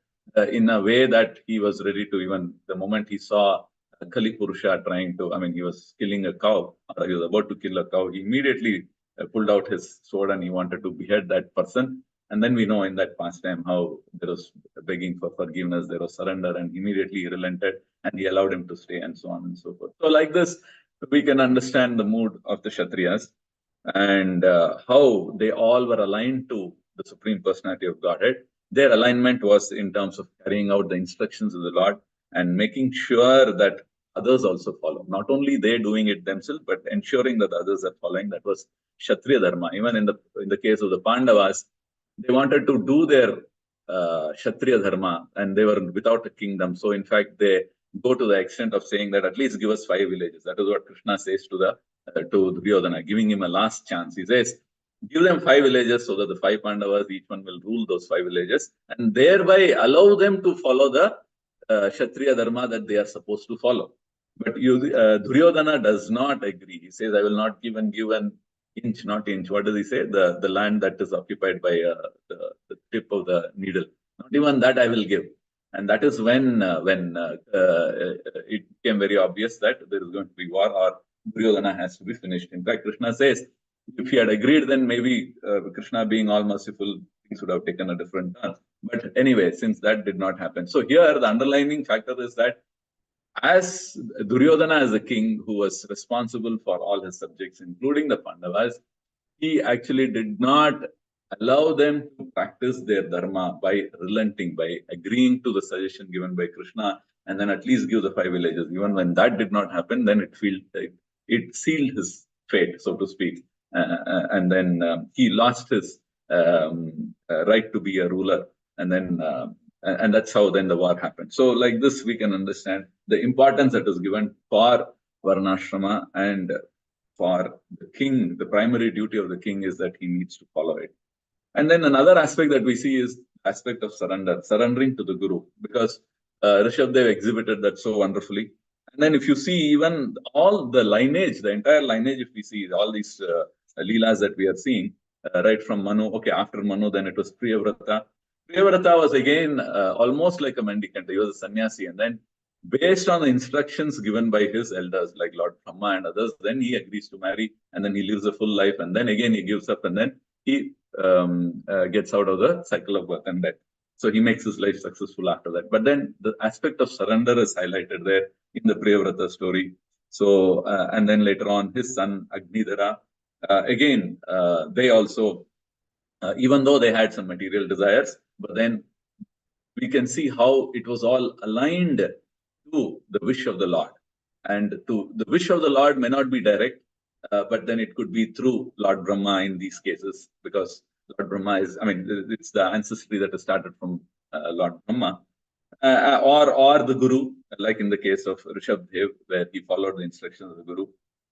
in a way that he was ready to, even the moment he saw Kali Purusha trying to, I mean, he was killing a cow, or he was about to kill a cow, he immediately pulled out his sword and he wanted to behead that person. And then we know in that past time how there was begging for forgiveness, there was surrender, and immediately he relented and he allowed him to stay, and so on and so forth. So like this, we can understand the mood of the Kshatriyas and how they all were aligned to the Supreme Personality of Godhead. Their alignment was in terms of carrying out the instructions of the Lord and making sure that others also follow. Not only they doing it themselves, but ensuring that others are following. That was Kshatriya Dharma. Even in the case of the Pandavas, they wanted to do their Kshatriya Dharma and they were without a kingdom. So in fact, they go to the extent of saying that at least give us 5 villages. That is what Krishna says to Duryodhana, giving him a last chance. He says, give them 5 villages so that the 5 Pandavas, each one will rule those 5 villages and thereby allow them to follow the Kshatriya Dharma that they are supposed to follow. But Duryodhana does not agree. He says, I will not give an inch, not inch. What does he say? The land that is occupied by the tip of the needle. Not even that I will give. And that is when it became very obvious that there is going to be war or Duryodhana has to be finished. In fact, Krishna says, if he had agreed, then maybe Krishna being all merciful, things would have taken a different turn. But anyway, since that did not happen. So here, the underlying factor is that as Duryodhana as a king who was responsible for all his subjects, including the Pandavas, he actually did not allow them to practice their dharma by relenting, by agreeing to the suggestion given by Krishna, and then at least give the 5 villages. Even when that did not happen, then it sealed his fate, so to speak. And then he lost his right to be a ruler. And then and that's how then the war happened. So like this, we can understand the importance that is given for Varnashrama, and for the king. The primary duty of the king is that he needs to follow it. And then another aspect that we see is aspect of surrendering to the Guru, because Rishabdev exhibited that so wonderfully. And then if you see even all the lineage, the entire lineage, if we see all these leelas that we are seeing, right from Manu, okay, after Manu, then it was Priyavrata. Priyavrata was again almost like a mendicant. He was a sannyasi. And then based on the instructions given by his elders, like Lord Brahma and others, then he agrees to marry, and then he lives a full life, and then again he gives up, and then he gets out of the cycle of birth and death. So he makes his life successful after that. But then the aspect of surrender is highlighted there in the Priyavrata story. So, and then later on, his son Agnidhara, again, they also, even though they had some material desires, but then we can see how it was all aligned to the wish of the Lord. And to the wish of the Lord may not be direct, but then it could be through Lord Brahma in these cases, because Lord Brahma is, I mean, it's the ancestry that is started from Lord Brahma, or the Guru, like in the case of Rishabdev, where he followed the instructions of the Guru.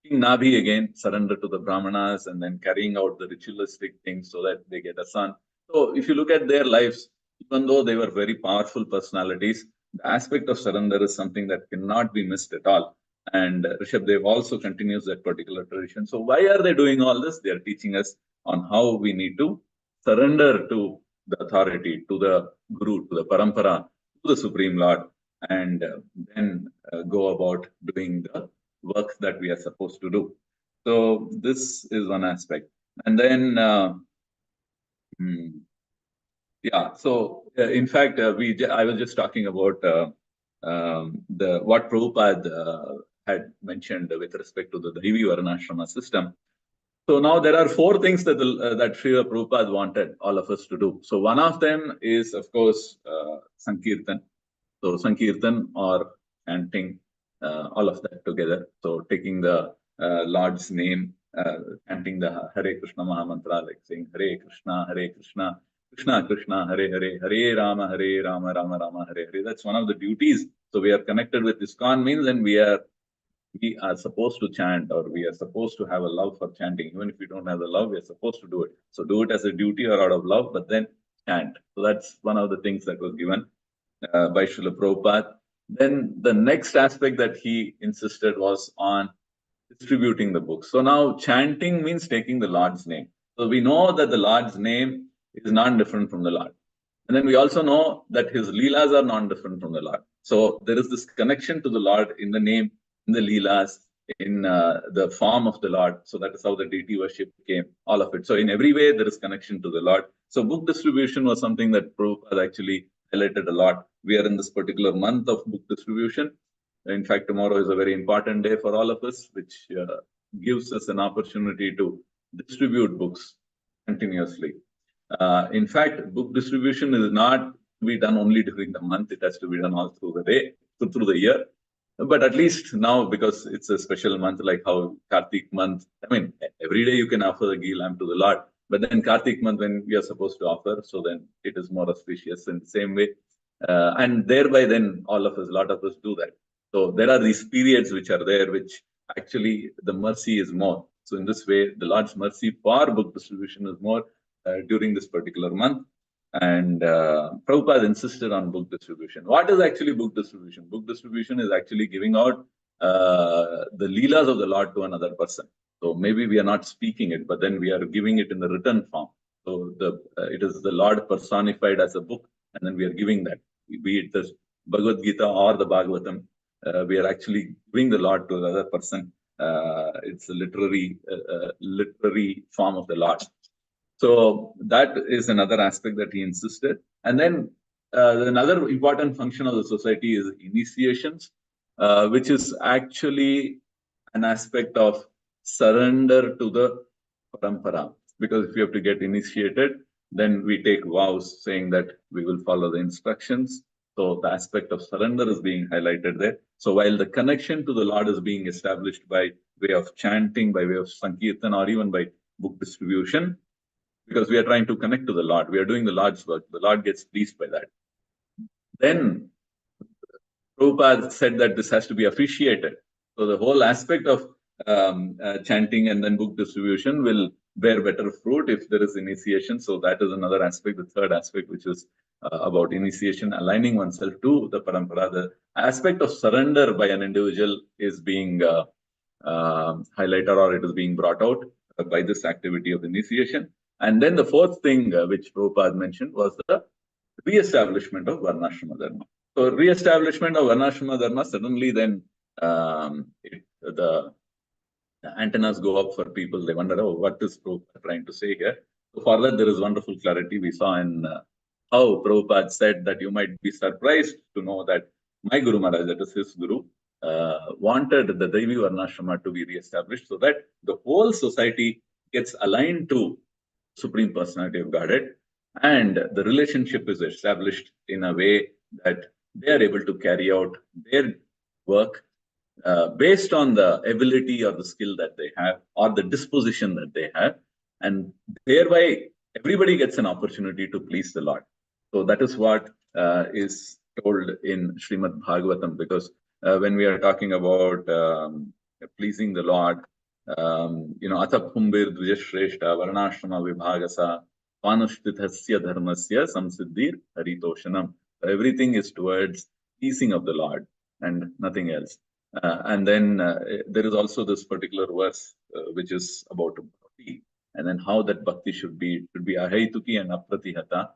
King Nabhi again surrendered to the Brahmanas and then carrying out the ritualistic things so that they get a son. So if you look at their lives, even though they were very powerful personalities, the aspect of surrender is something that cannot be missed at all. And Rishabdev also continues that particular tradition. So why are they doing all this? They are teaching us on how we need to surrender to the authority, to the Guru, to the Parampara, to the Supreme Lord, and then go about doing the work that we are supposed to do. So this is one aspect. And then, yeah, so in fact, I was just talking about what Prabhupada had mentioned with respect to the Daivi Varnashrama system. So now there are 4 things that that Srila Prabhupada wanted all of us to do. So one of them is, of course, Sankirtan. So Sankirtan or chanting, all of that together. So taking the Lord's name, chanting the Hare Krishna Mahamantra, like saying Hare Krishna, Krishna Krishna, Hare Hare, Hare Rama, Rama Rama, Hare Hare. That's one of the duties. So we are connected with ISKCON means, and we are supposed to chant, or we are supposed to have a love for chanting. Even if we don't have the love, we are supposed to do it. So do it as a duty or out of love, but then chant. So that's one of the things that was given by Srila Prabhupada. Then the next aspect that he insisted was on distributing the books. So now chanting means taking the Lord's name. So we know that the Lord's name is non-different from the Lord. And then we also know that his leelas are non-different from the Lord. So there is this connection to the Lord in the name, in the leelas, in the form of the Lord. So that is how the deity worship came, all of it. So in every way, there is connection to the Lord. So book distribution was something that Prabhupada actually highlighted a lot. We are in this particular month of book distribution. In fact, tomorrow is a very important day for all of us, which gives us an opportunity to distribute books continuously. In fact, book distribution is not to be done only during the month. It has to be done all through the day, through the year. But at least now, because it's a special month, like how Kartik month, I mean, every day you can offer the ghee lamp to the Lord. But then Kartik month, when we are supposed to offer, so then it is more auspicious in the same way. And thereby then all of us, a lot of us do that. So there are these periods which are there, which actually the mercy is more. So in this way, the Lord's mercy for book distribution is more during this particular month. And Prabhupada insisted on book distribution. What is actually book distribution? Book distribution is actually giving out the leelas of the Lord to another person. So maybe we are not speaking it, but then we are giving it in the written form. So it is the Lord personified as a book, and then we are giving that. Be it the Bhagavad Gita or the Bhagavatam, we are actually giving the Lord to another person. It's a literary form of the Lord. So that is another aspect that he insisted. And then another important function of the society is initiations, which is actually an aspect of surrender to the parampara. Because if you have to get initiated, then we take vows saying that we will follow the instructions. So the aspect of surrender is being highlighted there. So while the connection to the Lord is being established by way of chanting, by way of Sankirtan, or even by book distribution, because we are trying to connect to the Lord. We are doing the Lord's work. The Lord gets pleased by that. Then Prabhupada said that this has to be officiated. So the whole aspect of chanting and then book distribution will bear better fruit if there is initiation. So that is another aspect, the third aspect, which is about initiation, aligning oneself to the parampara. The aspect of surrender by an individual is being highlighted, or it is being brought out by this activity of initiation. And then the fourth thing which Prabhupada mentioned was the re-establishment of Varnashrama Dharma. So re-establishment of Varnashrama Dharma, suddenly then the antennas go up for people. They wonder, oh, what is Prabhupada trying to say here? So for that, there is wonderful clarity we saw in how Prabhupada said that you might be surprised to know that my Guru Maharaj, that is his Guru, wanted the Devi Varnashrama to be re-established so that the whole society gets aligned to Supreme Personality of Godhead, and the relationship is established in a way that they are able to carry out their work based on the ability or the skill that they have or the disposition that they have, and thereby everybody gets an opportunity to please the Lord. So that is what is told in Srimad Bhagavatam, because when we are talking about pleasing the Lord, Atha Pumbir Dvijashreshta Varnashrama Vibhagasa Panushtithasya Dharmasya Samsiddhir Haritoshanam. Everything is towards pleasing of the Lord and nothing else. And then there is also this particular verse which is about bhakti, and then how that bhakti should be ahaituki and apratihata,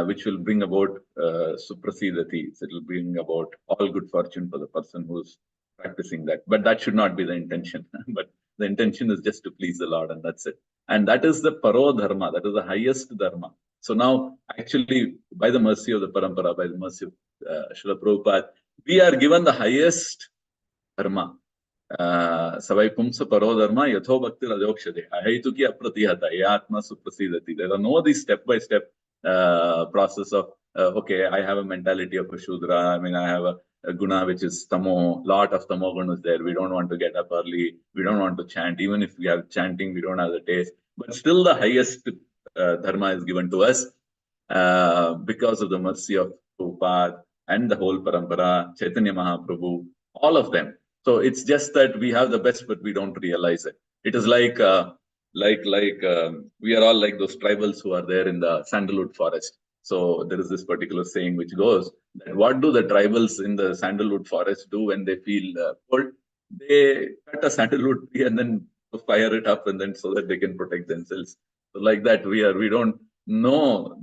which will bring about suprasidati. So it will bring about all good fortune for the person who's practicing that. But that should not be the intention. But the intention is just to please the Lord, and that's it. And that is the paro dharma, that is the highest dharma. So now, actually, by the mercy of the parampara, by the mercy of Srila Prabhupada, we are given the highest dharma. Savai pumsa paro dharma yatho bhakti rajokshade ahaituki apratihata yatma suprasidati. There are no these step-by-step process of, okay, I have a mentality of a Shudra, I mean, I have a guna which is tamo, lot of tamo guna is there. We don't want to get up early, we don't want to chant. Even if we are chanting, we don't have the taste. But still the highest dharma is given to us because of the mercy of Prabhupada and the whole parampara, Chaitanya Mahaprabhu, all of them. So it's just that we have the best, but we don't realize it. It is like we are all like those tribals who are there in the sandalwood forest. So there is this particular saying which goes that what do the tribals in the sandalwood forest do when they feel cold? They cut a sandalwood tree and then fire it up, and then so that they can protect themselves. So like that, we don't know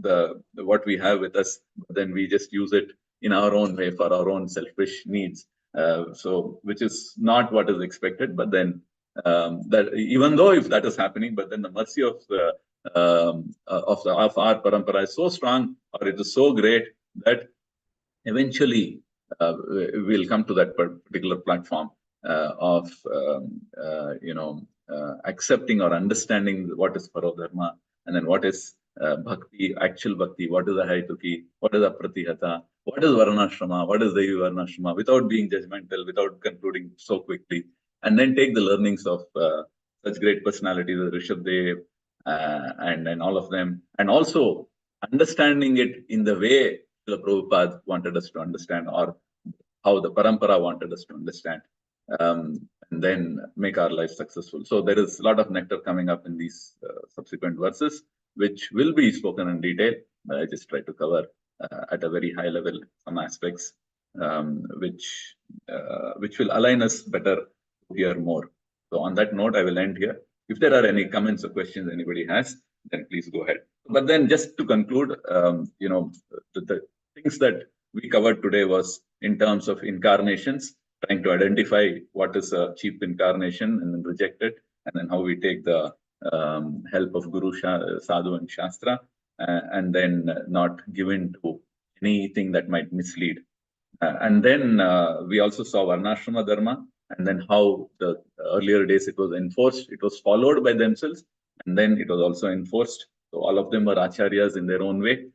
what we have with us, but then we just use it in our own way for our own selfish needs. So which is not what is expected, but then that even though if that is happening, but then the mercy of our parampara is so strong, or it is so great, that eventually we'll come to that particular platform of accepting or understanding what is parodharma, and then what is bhakti, actual bhakti, what is the haituki, what is apratihata, what is varnashrama, what is devi varnashrama, without being judgmental, without concluding so quickly, and then take the learnings of such great personalities as Rishabdev and all of them, and also understanding it in the way the Prabhupada wanted us to understand, or how the parampara wanted us to understand, and then make our life successful. So there is a lot of nectar coming up in these subsequent verses, which will be spoken in detail. I just try to cover at a very high level some aspects, which will align us better to hear more. So on that note, I will end here. If there are any comments or questions anybody has, then please go ahead. But then just to conclude, the things that we covered today was in terms of incarnations, trying to identify what is a cheap incarnation and then reject it, and then how we take the help of Guru, Sadhu, and Shastra, and then not give in to anything that might mislead. And then we also saw Varnashrama Dharma, and then how the earlier days it was enforced, it was followed by themselves, and then it was also enforced. So all of them were acharyas in their own way.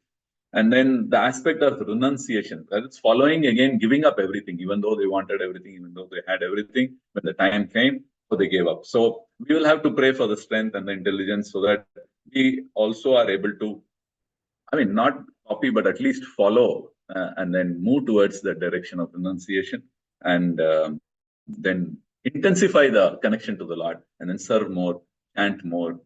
And then the aspect of renunciation, it's following again, giving up everything, even though they wanted everything, even though they had everything, when the time came, so they gave up. So we will have to pray for the strength and the intelligence so that we also are able to, not copy, but at least follow and then move towards the direction of renunciation, and then intensify the connection to the Lord, and then serve more, chant more,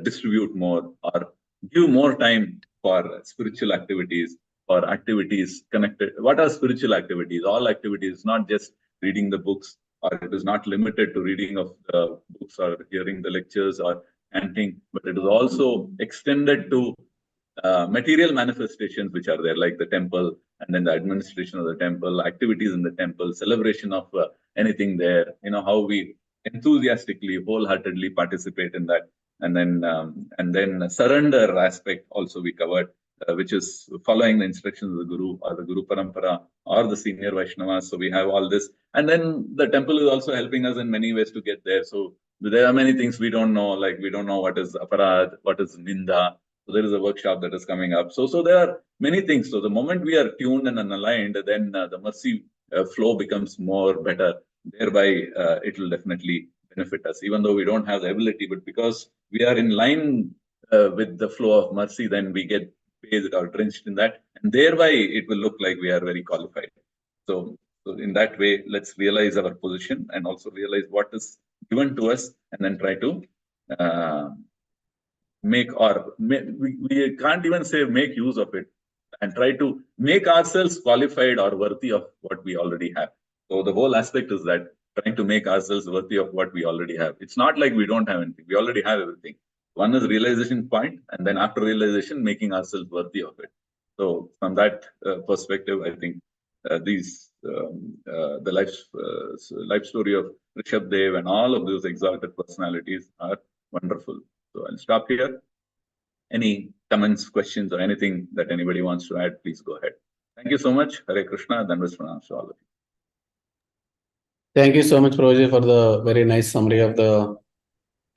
distribute more, or give more time for spiritual activities, or activities connected. What are spiritual activities? All activities, not just reading the books, or it is not limited to reading of the books or hearing the lectures or chanting, but it is also extended to material manifestations which are there, like the temple, and then the administration of the temple, activities in the temple, celebration of anything there, how we enthusiastically, wholeheartedly participate in that. And then surrender aspect also we covered, which is following the instructions of the Guru or the Guru Parampara or the senior Vaishnavas. So we have all this. And then the temple is also helping us in many ways to get there. So there are many things we don't know, like we don't know what is aparad, what is ninda. So there is a workshop that is coming up. So there are many things. So the moment we are tuned and aligned, then the mercy flow becomes more better. Thereby, it will definitely benefit us, even though we don't have the ability. But because we are in line with the flow of mercy, then we get bathed or drenched in that, and thereby it will look like we are very qualified. So in that way, let's realize our position and also realize what is given to us, and then try to we can't even say make use of it, and try to make ourselves qualified or worthy of what we already have. So the whole aspect is that trying to make ourselves worthy of what we already have. It's not like we don't have anything. We already have everything. One is realization point, and then after realization, making ourselves worthy of it. So from that perspective, I think the life story of Rishabdev and all of those exalted personalities are wonderful. So I'll stop here. Any comments, questions, or anything that anybody wants to add, please go ahead. Thank you so much. Hare Krishna. Dandavat pranam to all of you. Thank you so much, Prabhuji, for the very nice summary of the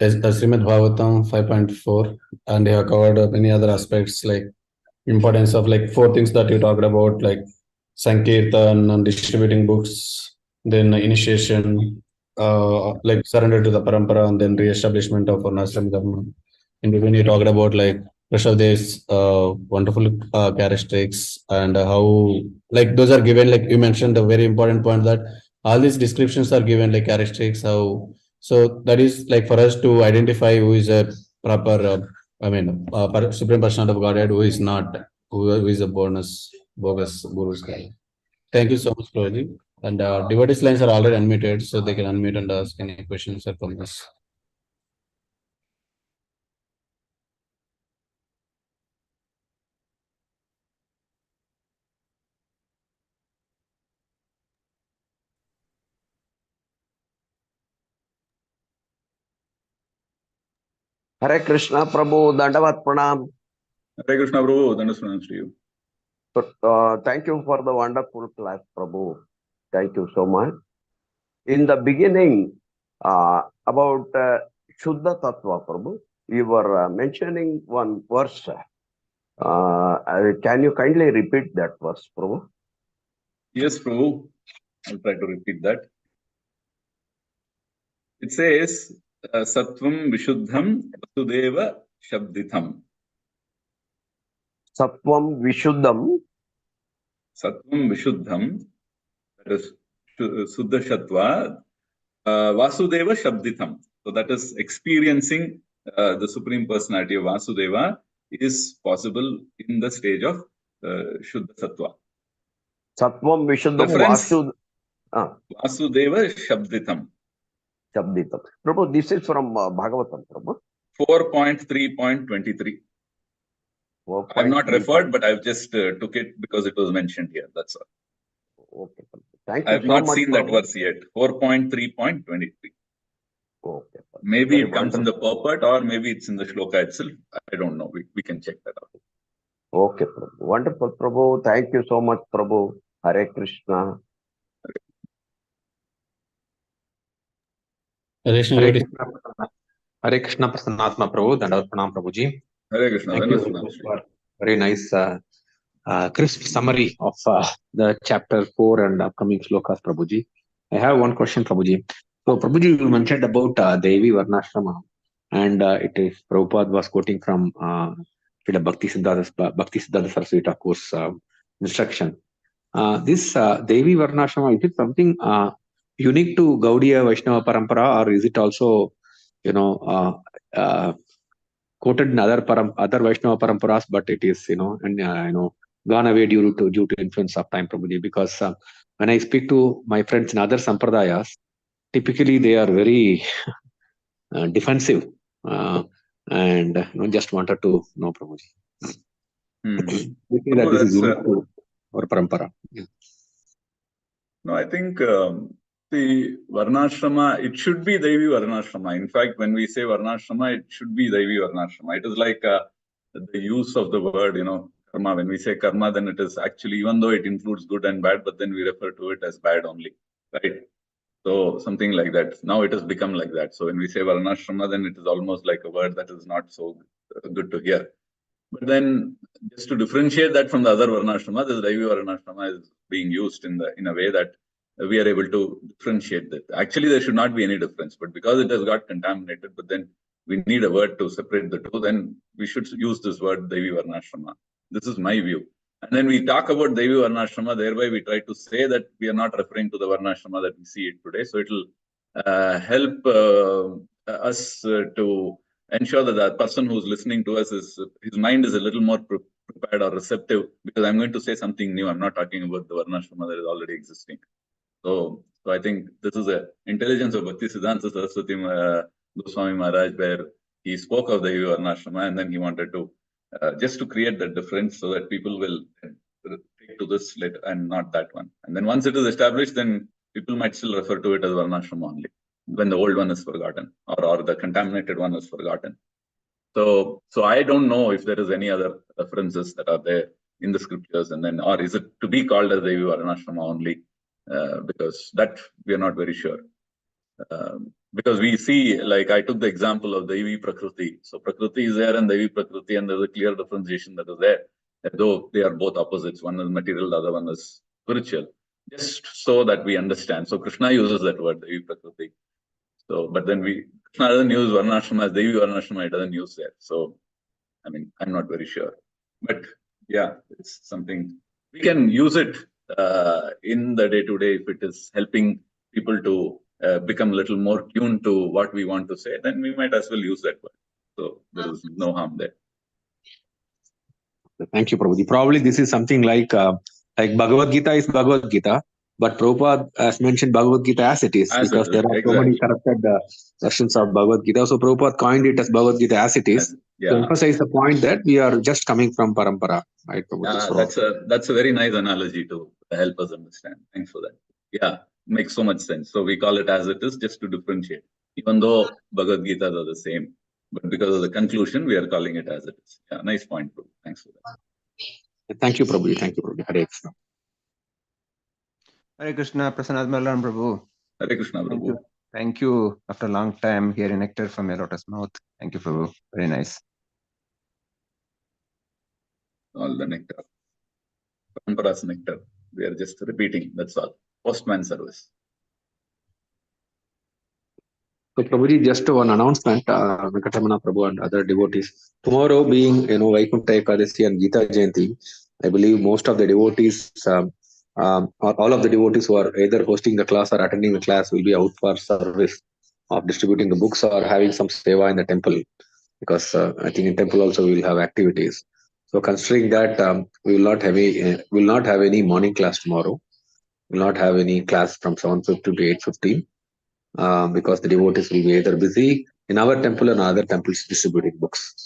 Srimad Bhagavatam 5.4, and you have covered many other aspects, like importance of like 4 things that you talked about, like Sankirtan and distributing books, then initiation, like surrender to the parampara, and then re-establishment of Varnashram Dharma. In between, you talked about like Rishabdev's wonderful characteristics, and how like those are given, like you mentioned the very important point that all these descriptions are given like characteristics, how, so that is like for us to identify who is a proper Supreme Personality of Godhead, who is not, who is a bogus Guru's guy. Thank you so much, Prabhuji. And devotees lines are already unmuted, so they can unmute and ask any questions or comments. Hare Krishna, Prabhu, Dandavat pranam. Hare Krishna, Prabhu. Dandavat pranam to you. Thank you for the wonderful class, Prabhu. Thank you so much. In the beginning, about Shuddha Tattva, Prabhu, you were mentioning one verse. Can you kindly repeat that verse, Prabhu? Yes, Prabhu. I'll try to repeat that. It says, Sattvam Vishuddham Vasudeva Shabditham. Sattvam Vishuddham. Sattvam Vishuddham, that is Suddha Shatva, Vasudeva Shabditham. So that is experiencing the Supreme Personality of Vasudeva is possible in the stage of Shuddha Sattva. Sattvam Vishuddham Vasudeva Shabditham. Shabditham. Prabhu, this is from Bhagavatam, Prabhu. 4.3.23. I've not referred, but I've just took it because it was mentioned here. That's all. Okay. Thank you. I've not seen that verse yet. 4.3.23. Okay. Maybe it comes in the purport or maybe it's in the shloka itself. I don't know. We can check that out. Okay, Prabhu. Wonderful, Prabhu. Thank you so much, Prabhu. Hare Krishna. Hare Krishna Prasannatma Prabhu, Dandavat Pranam Prabhuji. Hare Krishna. Thank you for very nice crisp summary of the chapter 4 and upcoming shlokas, Prabhuji. I have one question, Prabhuji. So, Prabhuji, you mentioned about Devi Varnashrama, and it is Prabhupada was quoting from Srila Bhakti Siddhanta Saraswati Thakur's instruction. This Devi Varnashrama, is it something unique to Gaudiya Vaishnava Parampara, or is it also, quoted in other Vaishnava Paramparas, but it is, gone away due to influence of time, Prabhuji? Because when I speak to my friends in other Sampradayas, typically they are very defensive, and just wanted to know, Prabhuji. That this is unique to our Parampara. Yeah. No, I think the Varnashrama, it should be Devi Varnashrama. In fact, when we say Varnashrama, it should be Devi Varnashrama. It is like the use of the word, karma. When we say karma, then it is actually, even though it includes good and bad, but then we refer to it as bad only, right? So something like that. Now it has become like that. So when we say Varnashrama, then it is almost like a word that is not so good to hear. But then, just to differentiate that from the other Varnashrama, this Devi Varnashrama is being used in a way that we are able to differentiate that. Actually, there should not be any difference, but because it has got contaminated, but then we need a word to separate the two, then we should use this word Devi Varnashrama. This is my view. And then we talk about Devi Varnashrama, thereby we try to say that we are not referring to the Varnashrama that we see it today. So it will help us to ensure that the person who's listening to us his mind is a little more prepared or receptive, because I'm going to say something new. I'm not talking about the Varnashrama that is already existing. So I think this is the intelligence of Bhakti Siddhanta Saraswati Goswami Maharaj, where he spoke of the Varnashrama, and then he wanted to just to create that difference so that people will take to this later and not that one. And then once it is established, then people might still refer to it as Varnashrama only, when the old one is forgotten or the contaminated one is forgotten. So I don't know if there is any other references that are there in the scriptures, and then, or is it to be called as Devi Varnashrama only? Because that we are not very sure. Because we see, like I took the example of Devi Prakriti. So Prakriti is there and Devi Prakriti, and there's a clear differentiation that is there, though they are both opposites. One is material, the other one is spiritual. Just so that we understand. So Krishna uses that word, Devi Prakriti. So, but then Krishna doesn't use Varnashrama as Devi Varnashrama, it doesn't use that. So, I mean, I'm not very sure. But yeah, it's something we can use it in the day-to-day. If it is helping people to become a little more tuned to what we want to say, then we might as well use that word. So there is no harm there. Thank you, Prabhuji. Probably this is something like Bhagavad Gita is Bhagavad Gita, but Prabhupada has mentioned Bhagavad Gita as it is, because there are so many corrupted versions of Bhagavad Gita. So Prabhupada coined it as Bhagavad Gita as it is, to emphasize the point that we are just coming from Parampara. Right, Prabhuji? That's a very nice analogy to help us understand. Thanks for that. Yeah, makes so much sense. So we call it as it is just to differentiate, even though Bhagavad Gita are the same. But because of the conclusion, we are calling it as it is. Yeah, nice point, Prabhu. Thanks for that. Thank you, Prabhuji. Thank you, Prabhuji. Hare Krishna. Hare Krishna, Prasannatma, Balaram, Prabhu. Hare Krishna, Thank Prabhu. you. Thank you. After a long time, hearing nectar from a lotus mouth. Thank you, Prabhu. Very nice. All the nectar. Pampara's nectar. We are just repeating. That's all. Postman service. So, Prabhuji, just one announcement, Venkatamana Prabhu and other devotees. Tomorrow being, Vaikuntha Ekadasi and Gita Jayanti, I believe most of the devotees, or all of the devotees who are either hosting the class or attending the class will be out for service of distributing the books or having some seva in the temple, because I think in temple also we will have activities. So, considering that we will not have any morning class tomorrow. We will not have any class from 7:50 to 8:15. Because the devotees will be either busy in our temple and other temples distributing books.